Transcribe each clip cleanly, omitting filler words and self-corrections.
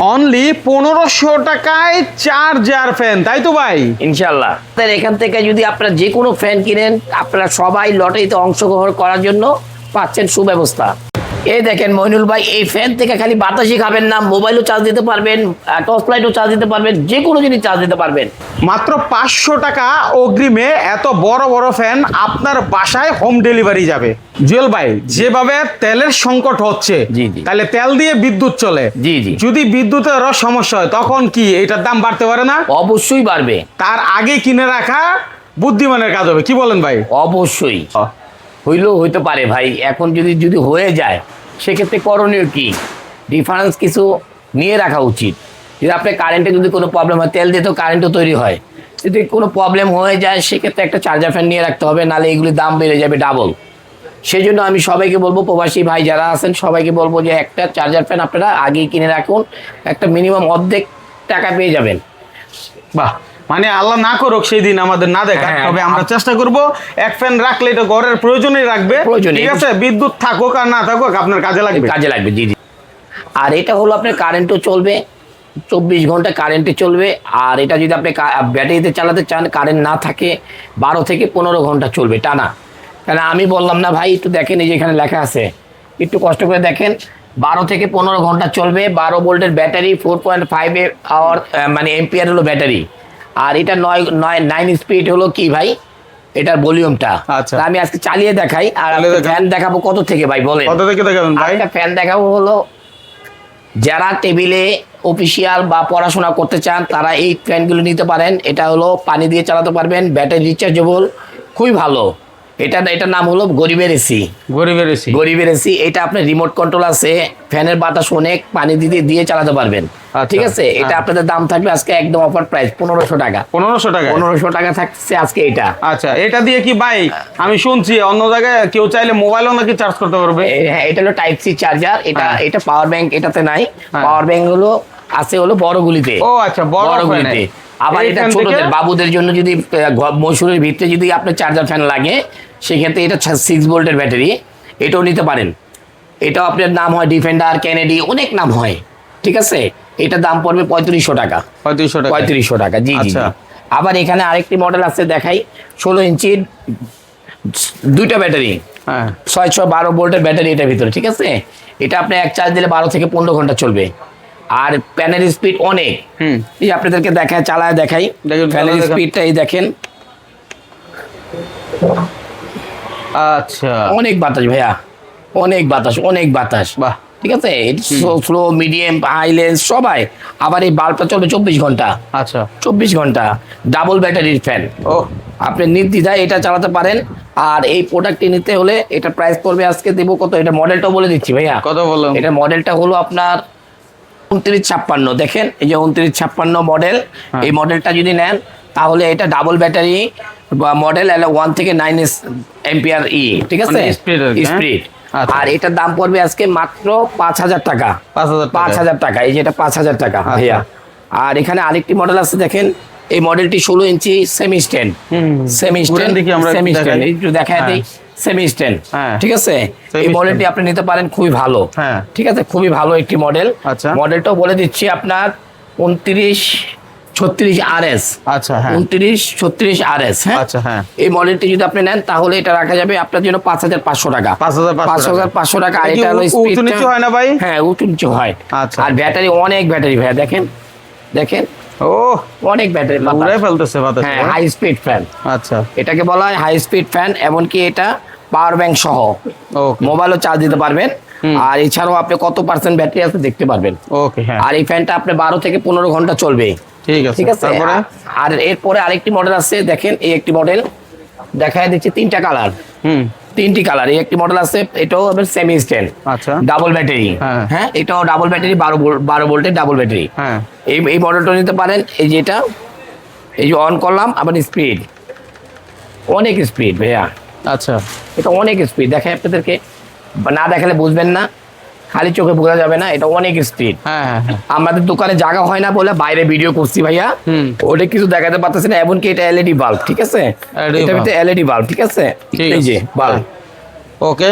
Only 1500 টাকায় charger fan, তাই তো ভাই? ইনশাল্লাহ এখান থেকে যদি আপনারা যে কোনো ফ্যান কিনেন, আপনারা সবাই লটারিতে অংশগ্রহণ করার জন্য পাচ্ছেন সুব্যবস্থা। এই দেখেন মইনুল ভাই, এই ফ্যান থেকে খালি বাতাসই খাবেন না, মোবাইলও চার্জ দিতে পারবেন, টর্চ লাইটও চার্জ দিতে পারবেন, যে কোনো জিনিস চার্জ দিতে পারবেন। মাত্র 500 টাকা অগ্রিমে এত বড় বড় ফ্যান আপনার বাসায় হোম ডেলিভারি যাবে। জুয়েল ভাই, যেভাবে তেলের সংকট হচ্ছে, জি জি, তাহলে তেল দিয়ে বিদ্যুৎ চলে, জি জি, যদি বিদ্যুতের সমস্যা হয় তখন কি এটার দাম বাড়তে পারে না? অবশ্যই বাড়বে। তার আগে কিনে রাখা বুদ্ধিমানের কাজ হবে, কি বলেন ভাই? অবশ্যই হইলেও হইতে পারে ভাই, এখন যদি হয়ে যায় সেক্ষেত্রে করণীয় কি, ডিফারেন্স কিছু নিয়ে রাখা উচিত। যদি আপনার কারেন্টে যদি কোনো প্রবলেম হয়, তেল দিয়ে তো কারেন্টও তৈরি হয়, যদি কোনো প্রবলেম হয়ে যায় সেক্ষেত্রে একটা চার্জার ফ্যান নিয়ে রাখতে হবে, নাহলে এগুলির দাম বেড়ে যাবে ডাবল। সেই জন্য আমি সবাইকে বলবো, প্রবাসী ভাই যারা আছেন সবাইকে বলবো যে একটা চার্জার ফ্যান আপনারা আগেই কিনে রাখুন, একটা মিনিমাম অর্ধেক টাকা পেয়ে যাবেন। বাহ, মানে আল্লাহ না করুক সেই দিন আমাদের না দেখা, তবে আমরা চেষ্টা করব এক ফ্যান রাখলে এটা ঘরের প্রয়োজনেই রাখবে, ঠিক আছে? বিদ্যুৎ থাকুক আর না থাকুক আপনার কাজে লাগবে, কাজে লাগবে। জি জি। আর এটা হলো আপনার কারেন্টও চলবে, 24 ঘন্টা কারেন্টে চলবে। আর এটা যদি আপনি ব্যাটারিতে চালাতে চান, কারেন্ট না থাকে 12 থেকে 15 ঘন্টা চলবে টানা। কেন আমি বললাম না ভাই, একটু দেখেন, এই যে এখানে লেখা আছে, একটু কষ্ট করে দেখেন, 12 থেকে 15 ঘন্টা চলবে। 12 ভোল্টের ব্যাটারি, 4.5 আওয়ার মানে এম্পিয়ার হলো ব্যাটারি। আর এটা 9 স্পিড হলো কি ভাই, এটার ভলিউমটা। আচ্ছা, আমি আজকে চালিয়ে দেখাই। আর ফ্যান দেখাবো কত থেকে ভাই, বলেন কত থেকে দেখাবেন ভাই? ফ্যান দেখাবো হলো, যারা টেবিলে অফিসিয়াল বা পড়াশোনা করতে চান তারা এই ফ্যানগুলো নিতে পারেন। এটা হলো পানি দিয়ে চালাতে পারবেন, ব্যাটারি রিচার্জেবল, খুবই ভালো। এটার নাম হলো গরিবের এসি। গরিবের এসি, এটা আপনার রিমোট কন্ট্রোল আছে, ফ্যানের বাতাস অনেক, পানি দিয়ে চালাতে পারবেন, ঠিক আছে? এটা আপনাদের দাম থাকবে আজকে একদম অফার প্রাইস 1500 টাকা। 1500 টাকা থাকছে আজকে এটা। আচ্ছা, এটা দিয়ে কি ভাই, আমি শুনছি অন্য জায়গায় কেউ চাইলে মোবাইলও নাকি চার্জ করতে পারবে? হ্যাঁ, এটা হলো টাইপ সি চার্জার। এটা পাওয়ার ব্যাংক এটাতে নাই, পাওয়ার ব্যাংক হলো আছে হলো বড়গুলিতে। ও আচ্ছা, বড়গুলিতে। আবার এটা ছোটদের বাবুদের জন্য যদি মশুরের ভিতরে যদি আপনার চার্জার ফ্যান লাগে, সেক্ষেত্রে এটা 6 ভোল্টের ব্যাটারি, এটাও নিতে পারেন। এটাও আপনার নাম হয় ডিফেন্ডার, কেনেডি, অনেক নাম হয়, ঠিক আছে? এটার দাম পড়বে 3500 টাকা। 3500 টাকা, জি জি। আবার এখানে আরেকটি মডেল আছে, দেখাই, 16 ইঞ্চির দুইটা ব্যাটারি, 612 ভোল্টের ব্যাটারি এটার ভিতরে, ঠিক আছে? এটা আপনি এক চার্জ দিলে 12 থেকে 15 ঘন্টা চলবে। আর ফ্যানের স্পিড অনেক, এই আপনাদেরকে দেখায়, চালায় দেখাই, ফ্যানের স্পিডটা এই দেখেন। আচ্ছা, অনেক বাতাস ভাইয়া, অনেক বাতাস, বাহ, ঠিক আছে? স্লো, মিডিয়াম, হাই লেন্স সবাই। আবার এই বাল্বটা চলবে 24 ঘন্টা। আচ্ছা, 24 ঘন্টা ডাবল ব্যাটারির ফ্যান। ও, আপনি নির্দ্বিধায় এটা চালাতে পারেন। আর এই প্রোডাক্টটি নিতে হলে এটা প্রাইস পড়বে আজকে দেবো কত, এটা মডেলটাও বলে দিচ্ছি ভাইয়া, কত বললাম? এটা মডেলটা হলো আপনার 2956। দেখেন, এই যে 2956 মডেল। এই মডেলটা যদি নেন তাহলে এটা ডাবল ব্যাটারি মডেল, 1 থেকে 9 এম্পিয়ার ই, ঠিক আছে? স্পিড। আর এটার দাম পড়বে আজকে মাত্র 5000 টাকা। 5000 টাকা, এই যে এটা 5000 টাকা ভাইয়া। আর এখানে আরেকটি মডেল আছে, দেখেন, এই মডেলটি 16 ইঞ্চি সেমি স্ট্যান্ড, একটু দেখায় দিই, সেমি স্ট্যান্ড, ঠিক আছে? এই মডেলটি আপনি নিতে পারেন, খুবই ভালো, ঠিক আছে? খুবই ভালো একটি মডেল। মডেলটাও বলে দিচ্ছি আপনার 2936 RS। আচ্ছা, 2936 RS। হ্যাঁ, এই মডেলটি যদি আপনি নেন তাহলে এটা রাখা যাবে আপনার জন্য 5500 টাকা। 5500 টাকা। আর এটা হলো স্পিড হয় না ভাই? হ্যাঁ, উঁচু নিচু হয়। আর ব্যাটারি অনেক ব্যাটারি ভাইয়া, দেখেন, ও অনেক ব্যাটারি, হ্যাঁ, হাই স্পিড ফ্যান। আচ্ছা, এটাকে বলা হয় হাই স্পিড ফ্যান। এমনকি এটা পাওয়ার ব্যাংক সহ মোবাইলও চার্জ দিতে পারবেন। আর এছাড়াও আপনি কত পার্সেন্ট ব্যাটারি আছে দেখতে পারবেন। আর এই ফ্যানটা আপনি 12 থেকে 15 ঘন্টা চলবে, ঠিক আছে? আর এরপরে আরেকটি মডেল আছে, দেখেন, এই একটি মডেল দেখায় দিচ্ছি, 3টা কালার, 3টি কালার। এই একটি মডেল আছে, এটাও সেমি স্ট্যান্ড, ডাবল ব্যাটারি। হ্যাঁ, এটাও ডাবল ব্যাটারি, 12 ভোল্টের ডাবল ব্যাটারি। এই মডেলটা নিতে পারেন। এই যে এটা, এই যে অন করলাম, আবার স্পিড, অনেক স্পিড ভাইয়া। আচ্ছা, এটা অনেক স্পিড, দেখায় আপনাদেরকে, না দেখালে বুঝবেন না, খালি চোখে বোঝা যাবে না, এটা অনেক স্পিড। আমাদের দোকানে জায়গা হয় না বলে বাইরে ভিডিও করছি ভাইয়া, ওটা কিছু দেখাতে পারতেছি না। এমনকি এটা এলইডি বাল্ব, ঠিক আছে? এটা এলইডি বাল্ব, ঠিক আছে? এই যে বাল্ব, ওকে।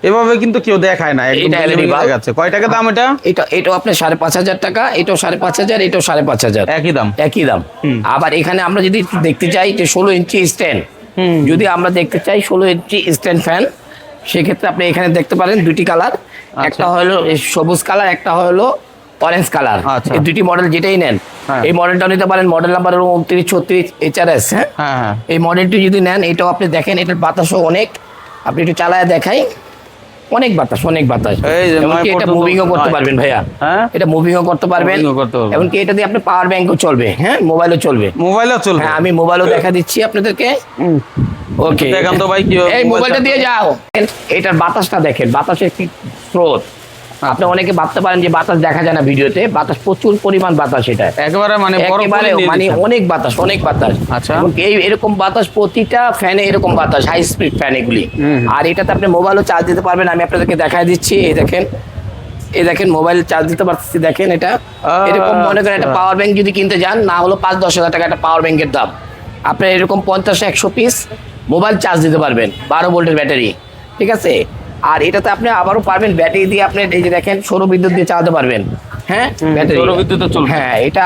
এভাবে কিন্তু কেউ দেখায় না, এটা এলইডি বাল্ব দেখাচ্ছে। কয় টাকা দাম এটা? এটাও আপনার 5,500 টাকা, এটাও 5,500, এটাও 5,500, একই দাম। আবার এখানে আমরা যদি দেখতে চাই যে 16 ইঞ্চি স্ট্যান্ড, যদি আমরা দেখতে চাই 16 ইঞ্চি স্ট্যান্ড ফ্যান, সেক্ষেত্রে আপনি এখানে দেখতে পারেন দুটি কালার, একটা হলো সবুজ কালার, একটা হলো অরেঞ্জ কালার। এই দুটি মডেল যেটাই নেন, এই মডেলটাও নিতে পারেন, মডেল নাম্বার 2936 HRS। হ্যাঁ, এই মডেলটি যদি নেন, এটাও আপনি দেখেন, এটার বাতাসও অনেক, আপনি একটু চালায় দেখাই, অনেক বাতাস, অনেক বাতাস। এমনকি এটা মুভিংও করতে পারবেন ভাইয়া, এটা মুভিংও করতে পারবেন, এমনকি এটা দিয়ে আপনি পাওয়ার ব্যাংকও চলবে, হ্যাঁ, মোবাইলও চলবে। হ্যাঁ, আমি মোবাইলও দেখা দিচ্ছি আপনাদেরকে। ওকে, দেখান তো ভাই, কি এই মোবাইলটা দিয়ে যাও। এটার বাতাসটা দেখেন, বাতাসের কি স্রোত। আপনি অনেকে ভাবতে পারেন যে বাতাস দেখা যায় না ভিডিওতে, বাতাস প্রচুর পরিমাণ বাতাস, এটা একেবারে মানে অনেক বাতাস, অনেক বাতাস। আচ্ছা, এই এরকম বাতাস প্রতিটা ফ্যানে এরকম বাতাস, হাই স্পিড ফ্যান এগুলি। আর এটাতে আপনি মোবাইলও চার্জ দিতে পারবেন, আমি আপনাদেরকে দেখাই দিচ্ছি। এই দেখেন মোবাইল চার্জ দিতে পারছি, দেখেন এটা এরকম। মনে করেন একটা পাওয়ার ব্যাংক যদি কিনতে যান, না হলো 5-10 হাজার টাকা একটা পাওয়ার ব্যাংকের দাম, আপনি এরকম 50-100 পিস মোবাইল চার্জ দিতে পারবেন, 12 ভোল্টের ব্যাটারি, ঠিক আছে। আর এটাতে আপনি আবারও পারবেন ব্যাটারি দিয়ে, আপনি এই যে দেখেন সৌর বিদ্যুৎ দিয়ে চালাতে পারবেন। হ্যাঁ, ব্যাটারি সৌর বিদ্যুৎে চলবে। হ্যাঁ, এটা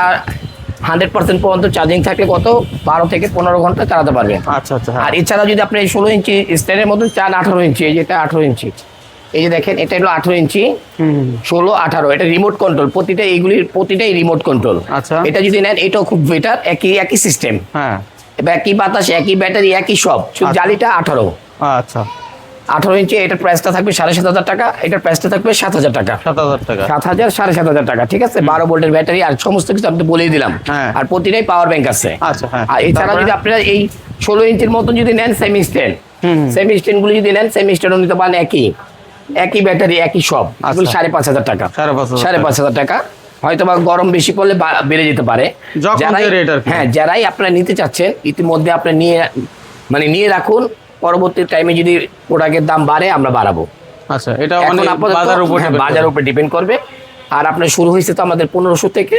100% পর্যন্ত চার্জিং থাকলে কত 12 থেকে 15 ঘন্টা চালাতে পারবেন। আচ্ছা আচ্ছা। আর এছাড়া যদি আপনি 16 ইঞ্চি স্ট্যান্ডের মধ্যে চান, 18 ইঞ্চি, এই যে এটা 18 ইঞ্চি, এই যে দেখেন এটা হলো 18 ইঞ্চি, 16, 18, এটা রিমোট কন্ট্রোল, এগুলির প্রতিটাই রিমোট কন্ট্রোল। আচ্ছা, এটা যদি নেন, এটাও খুব বেটার, একই সিস্টেম। হ্যাঁ, একই বাতাস, একই ব্যাটারি, একই সব, শুধু জালিটা 18। আচ্ছা, 18 ইঞ্চি, এটার প্রাইসটা থাকবে 7,500 টাকা, এটার প্রাইসটা থাকবে 7,000 টাকা। 7,000 টাকা, 7,000, 7,500 টাকা, ঠিক আছে। 12 ভোল্টের ব্যাটারি আর সমস্ত কিছু আপনি বলেই দিলাম। আর প্রতিটাই পাওয়ার ব্যাংক আছে। আচ্ছা, হ্যাঁ। আর এছাড়া যদি আপনারা এই 16 ইঞ্চির মতন যদি নেন সেমি স্ট্যান্ড, গুলো যদি নেন, সেমি স্ট্যান্ডও নিতে পারেন, একই ব্যাটারি, একই সব, 5,500 টাকা, 5,500 টাকা। হয়তো বা গরম বেশি পড়লে বেড়ে যেতে পারে। যারাই আপনারা নিতে চাচ্ছেন, ইতিমধ্যে আপনি নিয়ে রাখুন, পরবর্তী টাইমে যদি প্রোডাক্টের দাম বাড়ে আমরা বাড়াবো। আচ্ছা, এটা বাজার উপর ডিপেন্ড করবে। আর আপনার শুরু হয়েছে তো আমাদের 1500 থেকে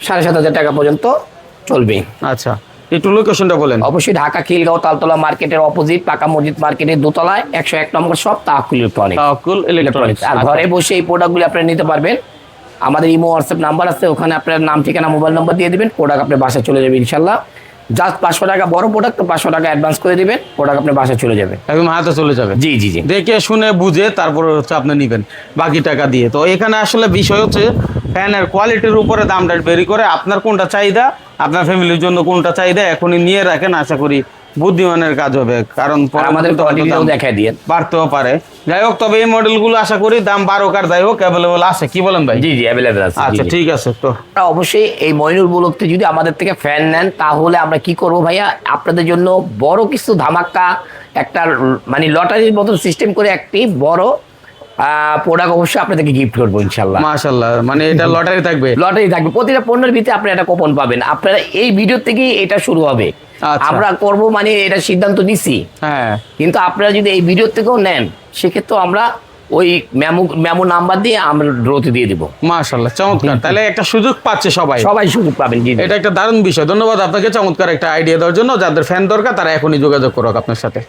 7,500 টাকা পর্যন্ত চলবে। আচ্ছা, একটু লোকেশনটা বলেন। অবশ্যই ঢাকা খিলগাঁও তালতলা মার্কেটের অপোজিট পাকা মসজিদ মার্কেটের দোতলায় 101 নম্বর শপ, তাওয়াক্কুল ইলেকট্রনিক্স। আর ঘরে বসে এই প্রোডাক্টগুলো আপনারা নিতে পারবেন। আমাদের ইমো হোয়াটসঅ্যাপ নাম্বার আছে, ওখানে আপনার নাম, ঠিকানা, মোবাইল নাম্বার দিয়ে দিবেন, প্রোডাক্ট আপনার বাসায় চলে যাবে ইনশাল্লাহ। জাস্ট 500 টাকা, বড় প্রোডাক্ট তো 500 টাকা অ্যাডভান্স করে দিবেন, প্রোডাক্ট আপনার বাসায় চলে যাবে, একদম হাতে চলে যাবে। জি, দেখে শুনে বুঝে তারপরে হচ্ছে আপনি নেবেন বাকি টাকা দিয়ে। তো এখানে আসলে বিষয় হচ্ছে ফ্যানের কোয়ালিটির উপরে দামটা ভেরি করে। আপনার কোনটা চাহিদা, আপনার ফ্যামিলির জন্য কোনটা চাহিদা, এখনই নিয়ে রাখেন, আশা করি বুদ্ধিমানের কাজ হবে। কারণ আমাদের কোয়ালিটিও দেখায় দিয়ে বাড়তেও পারে। যাই হোক, তবে এই মডেলগুলো আশা করি দাম 12 কার যাই হোক অ্যাভেলেবল আছে, কি বলেন ভাই? জি, অ্যাভেলেবল আছে। আচ্ছা, ঠিক আছে। তো অবশ্যই এই মইনুল ব্লগতে যদি আমাদের থেকে ফ্যান নেন, তাহলে আমরা কি করব ভাইয়া, আপনাদের জন্য বড় কিছু ধামাক্কা, একটা লটারির মতো সিস্টেম করে একটি বড় প্রোডাক্ট অবশ্যই আপনাদেরকে গিফট করবো ইনশাল্লাহ। মাশাআল্লাহ, এটা লটারি থাকবে, প্রতিটা পণ্যের ভিতরে আপনি একটা কুপন পাবেন। আপনারা এই ভিডিও থেকেই এটা শুরু হবে। আমরা করবো এটা সিদ্ধান্ত নিছি, হ্যাঁ। কিন্তু আপনারা যদি এই ভিডিও থেকেও নেন, সেক্ষেত্রে আমরা ওই মেমো নাম্বার দিয়ে আমরা ড্রতে দিয়ে দিব। মাশাআল্লাহ, চমৎকার। তাহলে একটা সুযোগ পাচ্ছে সবাই সুযোগ পাবেন। এটা একটা দারুণ বিষয়। ধন্যবাদ আপনাকে চমৎকার একটা আইডিয়া দেওয়ার জন্য। যাদের ফ্যান দরকার তারা এখনই যোগাযোগ করুক আপনার সাথে।